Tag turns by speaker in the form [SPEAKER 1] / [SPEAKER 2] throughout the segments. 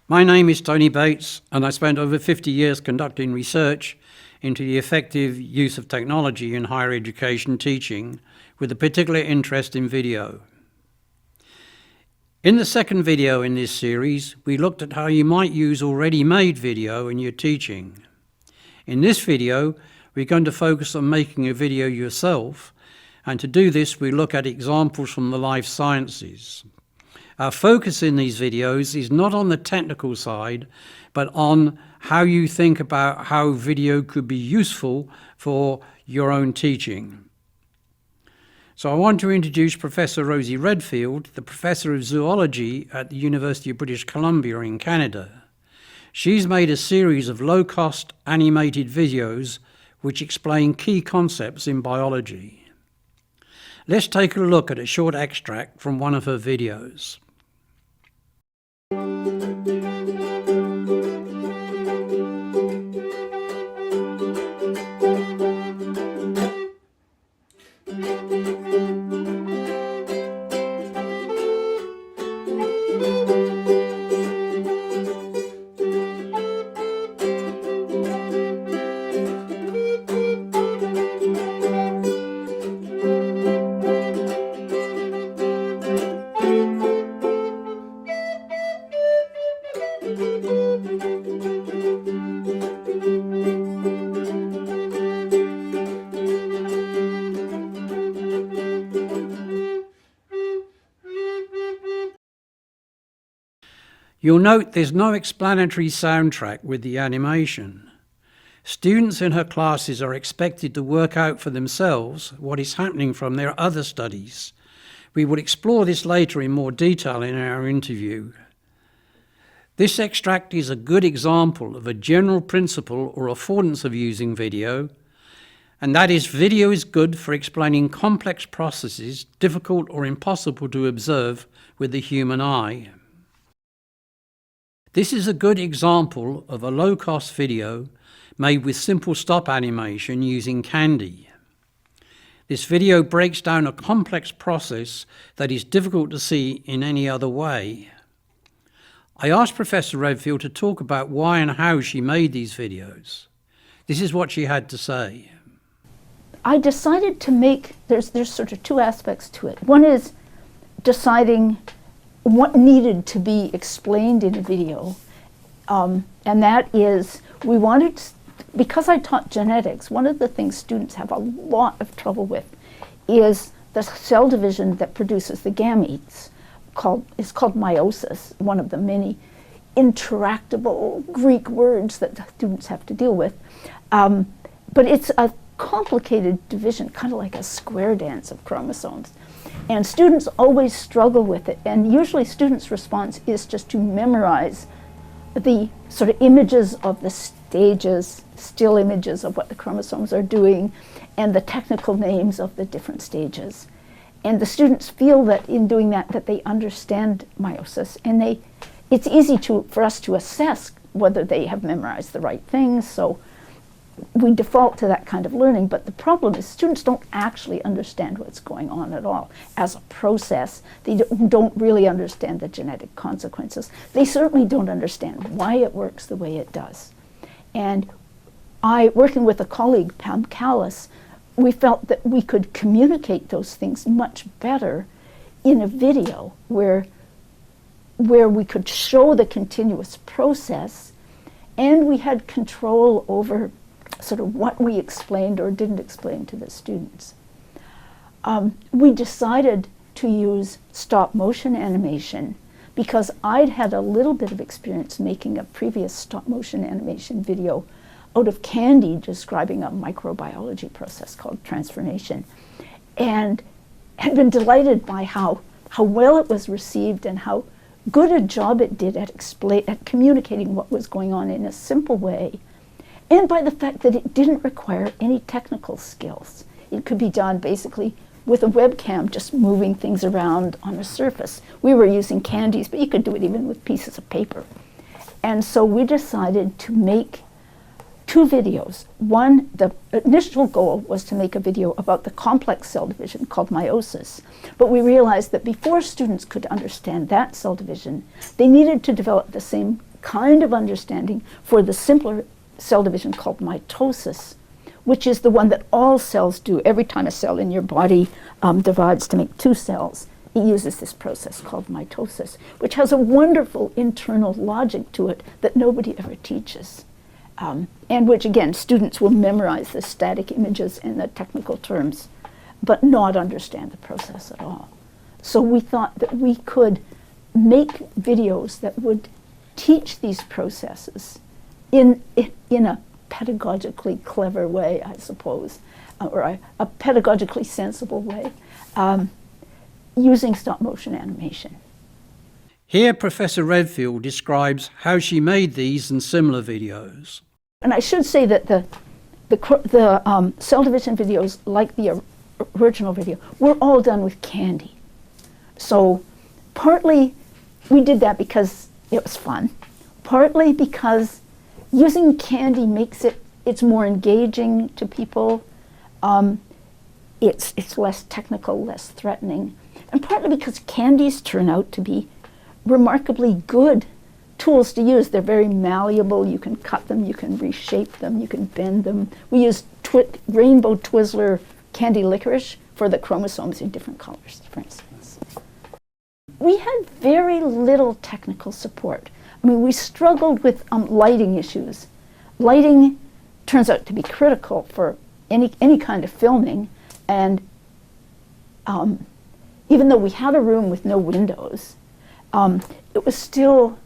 [SPEAKER 1] My name is Tony Bates, and I spent over 50 years conducting research into the effective use of technology in higher education teaching, with a particular interest in video. In the second video in this series, we looked at how you might use already made video in your teaching. In this video, we're going to focus on making a video yourself, and to do this, we look at examples from the life sciences. Our focus in these videos is not on the technical side, but on how you think about how video could be useful for your own teaching. So I want to introduce Professor Rosie Redfield, the Professor of Zoology at the University of British Columbia in Canada. She's made a series of low-cost animated videos which explain key concepts in biology. Let's take a look at a short extract from one of her videos. You'll note there's no explanatory soundtrack with the animation. Students in her classes are expected to work out for themselves what is happening from their other studies. We will explore this later in more detail in our interview. This extract is a good example of a general principle or affordance of using video, and that is video is good for explaining complex processes difficult or impossible to observe with the human eye. This is a good example of a low-cost video made with simple stop animation using Candy. This video breaks down a complex process that is difficult to see in any other way. I asked Professor Redfield to talk about why and how she made these videos. This is what she had to say.
[SPEAKER 2] I decided to make, there's sort of two aspects to it. One is deciding what needed to be explained in a video, and that is, we wanted, because I taught genetics, one of the things students have a lot of trouble with is the cell division that produces the gametes, is called meiosis, one of the many intractable Greek words that the students have to deal with. But it's a complicated division, kind of like a square dance of chromosomes. And students always struggle with it, and usually students' response is just to memorize the sort of images of the stages, still images of what the chromosomes are doing, and the technical names of the different stages. And the students feel that in doing that, that they understand meiosis, and it's easy for us to assess whether they have memorized the right things, so we default to that kind of learning. But the problem is students don't actually understand what's going on at all. As a process, they don't really understand the genetic consequences. They certainly don't understand why it works the way it does. And working with a colleague, Pam Callis, we felt that we could communicate those things much better in a video where we could show the continuous process, and we had control over sort of what we explained or didn't explain to the students. We decided to use stop motion animation because I'd had a little bit of experience making a previous stop motion animation video out of Candy describing a microbiology process called transformation, and had been delighted by how well it was received and how good a job it did at communicating what was going on in a simple way, and by the fact that it didn't require any technical skills. It could be done basically with a webcam, just moving things around on a surface. We were using Candies, but you could do it even with pieces of paper. And so we decided to make two videos. One, the initial goal was to make a video about the complex cell division called meiosis. But we realized that before students could understand that cell division, they needed to develop the same kind of understanding for the simpler cell division called mitosis, which is the one that all cells do. Every time a cell in your body divides to make 2 cells, it uses this process called mitosis, which has a wonderful internal logic to it that nobody ever teaches. And which, again, students will memorize the static images and the technical terms, but not understand the process at all. So we thought that we could make videos that would teach these processes in a pedagogically clever way, I suppose, or a pedagogically sensible way, using stop-motion animation.
[SPEAKER 1] Here, Professor Redfield describes how she made these and similar videos.
[SPEAKER 2] And I should say that the cell division videos, like the original video, were all done with candy. So partly we did that because it was fun, partly because using candy makes it's more engaging to people. It's less technical, less threatening, and partly because candies turn out to be remarkably good tools to use. They're very malleable. You can cut them, you can reshape them, you can bend them. We use Rainbow Twizzler candy licorice for the chromosomes in different colors, for instance. We had very little technical support. I mean, we struggled with lighting issues. Lighting turns out to be critical for any kind of filming, and even though we had a room with no windows, it was still,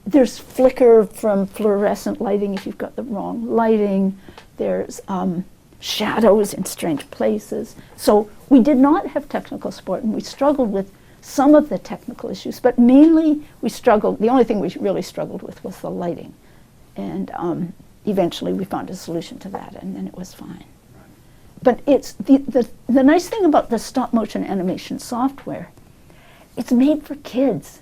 [SPEAKER 2] there's flicker from fluorescent lighting if you've got the wrong lighting. There's shadows in strange places. So we did not have technical support, and we struggled with some of the technical issues, but mainly the only thing we really struggled with was the lighting. And eventually we found a solution to that, and then it was fine. But it's the nice thing about the stop-motion animation software, it's made for kids.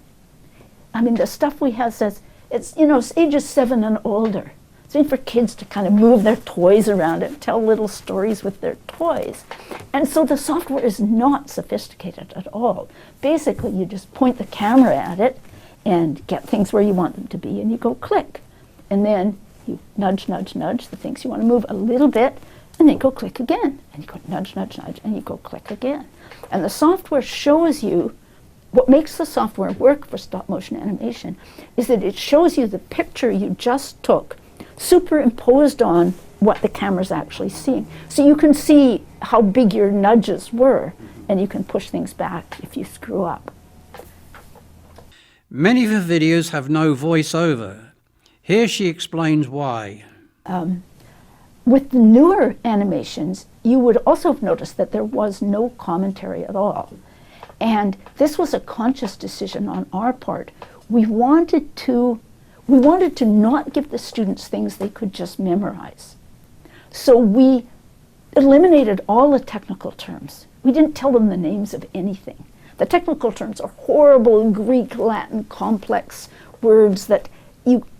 [SPEAKER 2] I mean, the stuff we have says it's ages 7 and older. It's made for kids to kind of move their toys around and tell little stories with their toys. And so the software is not sophisticated at all. Basically, you just point the camera at it and get things where you want them to be, and you go click. And then you nudge, nudge, nudge the things you want to move a little bit, and then go click again. And you go nudge, nudge, nudge, and you go click again. And the software shows you, what makes the software work for stop-motion animation is that it shows you the picture you just took superimposed on what the camera's actually seeing. So you can see how big your nudges were, and you can push things back if you screw up.
[SPEAKER 1] Many of her videos have no voiceover. Here she explains why.
[SPEAKER 2] With the newer animations, you would also have noticed that there was no commentary at all. And this was a conscious decision on our part. We wanted to not give the students things they could just memorize. So we eliminated all the technical terms. We didn't tell them the names of anything. The technical terms are horrible Greek, Latin, complex words that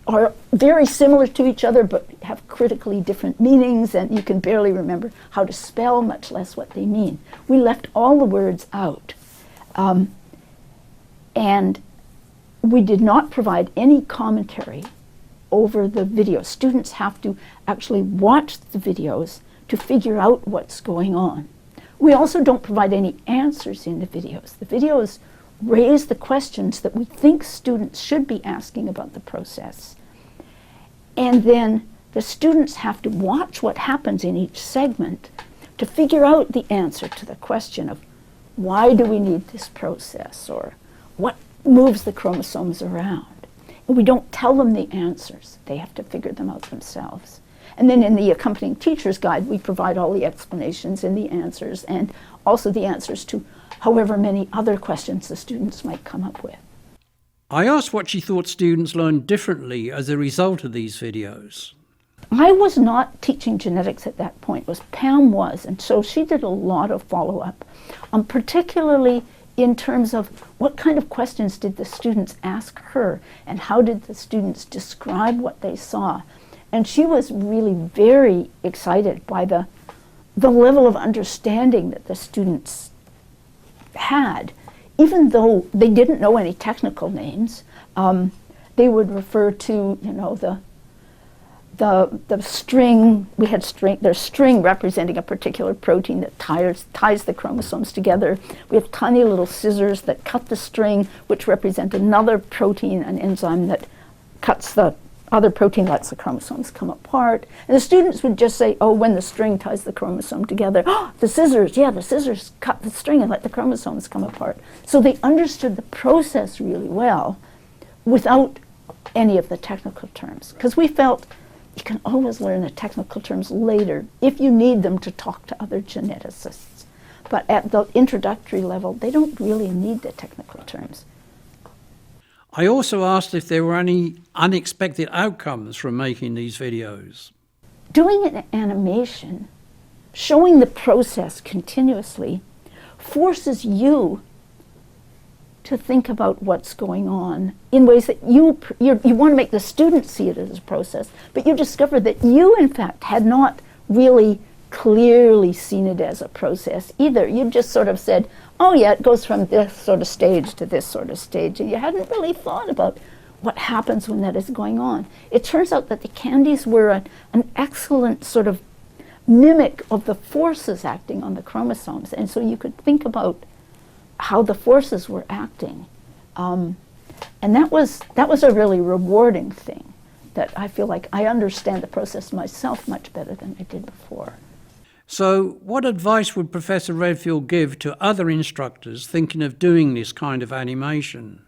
[SPEAKER 2] are very similar to each other but have critically different meanings, and you can barely remember how to spell, much less what they mean. We left all the words out. And we did not provide any commentary over the video. Students have to actually watch the videos to figure out what's going on. We also don't provide any answers in the videos. The videos raise the questions that we think students should be asking about the process. And then the students have to watch what happens in each segment to figure out the answer to the question of why do we need this process, or what moves the chromosomes around. And we don't tell them the answers. They have to figure them out themselves. And then in the accompanying teacher's guide, we provide all the explanations and the answers, and also the answers to however many other questions the students might come up with.
[SPEAKER 1] I asked what she thought students learned differently as a result of these videos.
[SPEAKER 2] I was not teaching genetics at that point. It was Pam was, and so she did a lot of follow-up, particularly in terms of what kind of questions did the students ask her, and how did the students describe what they saw. And she was really very excited by the level of understanding that the students had, even though they didn't know any technical names. they would refer to, you know, the string. We had string. There's string representing a particular protein that ties the chromosomes together. We have tiny little scissors that cut the string, which represent another protein, an enzyme that cuts the other protein, lets the chromosomes come apart. And the students would just say, oh, when the string ties the chromosome together, oh, the scissors, yeah, the scissors cut the string and let the chromosomes come apart. So they understood the process really well without any of the technical terms. Because we felt you can always learn the technical terms later if you need them to talk to other geneticists. But at the introductory level, they don't really need the technical terms.
[SPEAKER 1] I also asked if there were any unexpected outcomes from making these videos.
[SPEAKER 2] Doing an animation, showing the process continuously, forces you to think about what's going on in ways that you want to make the student see it as a process, but you discover that you, in fact, had not really clearly seen it as a process either. You just sort of said, oh yeah, it goes from this sort of stage to this sort of stage, and you hadn't really thought about what happens when that is going on. It turns out that the candies were an excellent sort of mimic of the forces acting on the chromosomes, and so you could think about how the forces were acting. And that was a really rewarding thing, that I feel like I understand the process myself much better than I did before.
[SPEAKER 1] So what advice would Professor Redfield give to other instructors thinking of doing this kind of animation?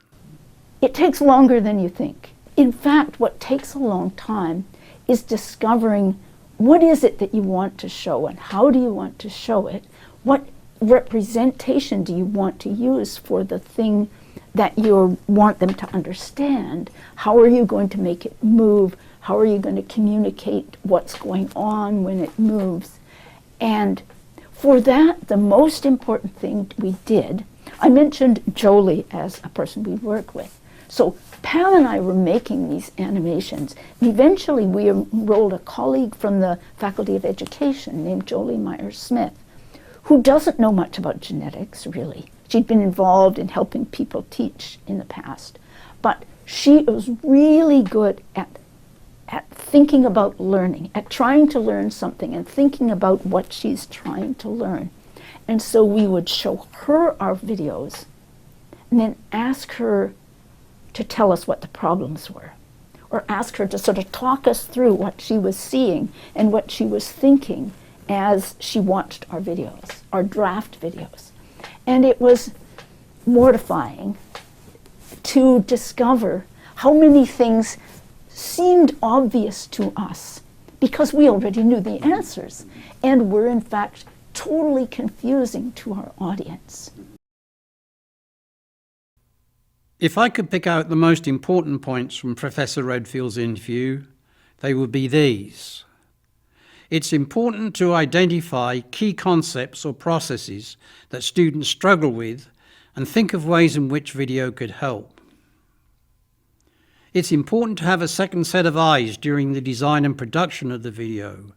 [SPEAKER 2] It takes longer than you think. In fact, what takes a long time is discovering what is it that you want to show and how do you want to show it? What representation do you want to use for the thing that you want them to understand? How are you going to make it move? How are you going to communicate what's going on when it moves? And for that, the most important thing we did, I mentioned Jolie as a person we work with. So Pam and I were making these animations. And eventually we enrolled a colleague from the Faculty of Education named Jolie Myers-Smith, who doesn't know much about genetics, really. She'd been involved in helping people teach in the past. But she was really good at thinking about learning, at trying to learn something and thinking about what she's trying to learn. And so we would show her our videos and then ask her to tell us what the problems were, or ask her to sort of talk us through what she was seeing and what she was thinking as she watched our videos, our draft videos. And it was mortifying to discover how many things seemed obvious to us because we already knew the answers and were in fact totally confusing to our audience.
[SPEAKER 1] If I could pick out the most important points from Professor Redfield's interview, they would be these. It's important to identify key concepts or processes that students struggle with and think of ways in which video could help. It's important to have a second set of eyes during the design and production of the video,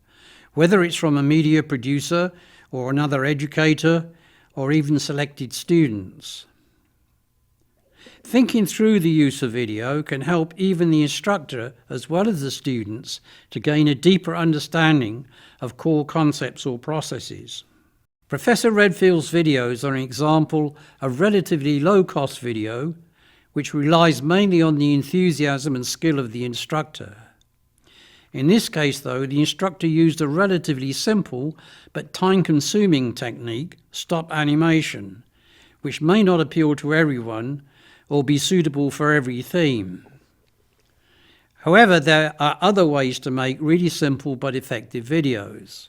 [SPEAKER 1] whether it's from a media producer or another educator or even selected students. Thinking through the use of video can help even the instructor as well as the students to gain a deeper understanding of core concepts or processes. Professor Redfield's videos are an example of relatively low-cost video which relies mainly on the enthusiasm and skill of the instructor. In this case, though, the instructor used a relatively simple but time-consuming technique, stop animation, which may not appeal to everyone or be suitable for every theme. However, there are other ways to make really simple but effective videos.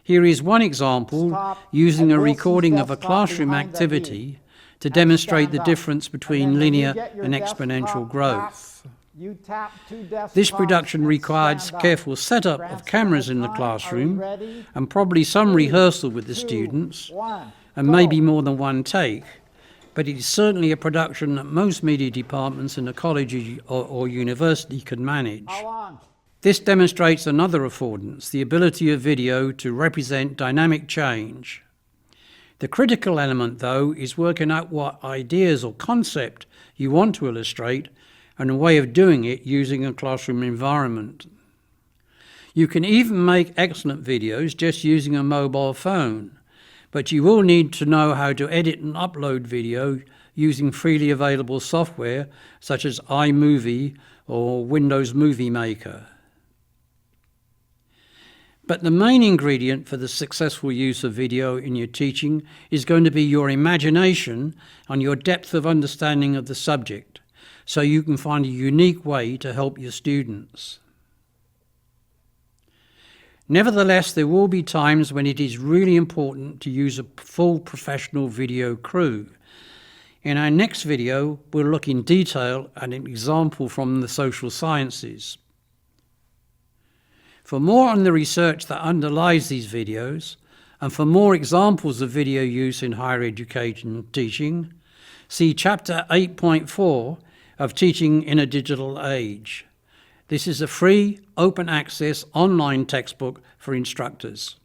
[SPEAKER 1] Here is one example using a recording of a classroom activity to demonstrate the difference between linear and exponential growth. This production required careful setup of cameras in the classroom and probably some rehearsal with the students and maybe more than one take, but it is certainly a production that most media departments in a college or university can manage. This demonstrates another affordance, the ability of video to represent dynamic change. The critical element, though, is working out what ideas or concept you want to illustrate and a way of doing it using a classroom environment. You can even make excellent videos just using a mobile phone, but you will need to know how to edit and upload video using freely available software such as iMovie or Windows Movie Maker. But the main ingredient for the successful use of video in your teaching is going to be your imagination and your depth of understanding of the subject, so you can find a unique way to help your students. Nevertheless, there will be times when it is really important to use a full professional video crew. In our next video, we'll look in detail at an example from the social sciences. For more on the research that underlies these videos, and for more examples of video use in higher education teaching, see Chapter 8.4 of Teaching in a Digital Age. This is a free, open access online textbook for instructors.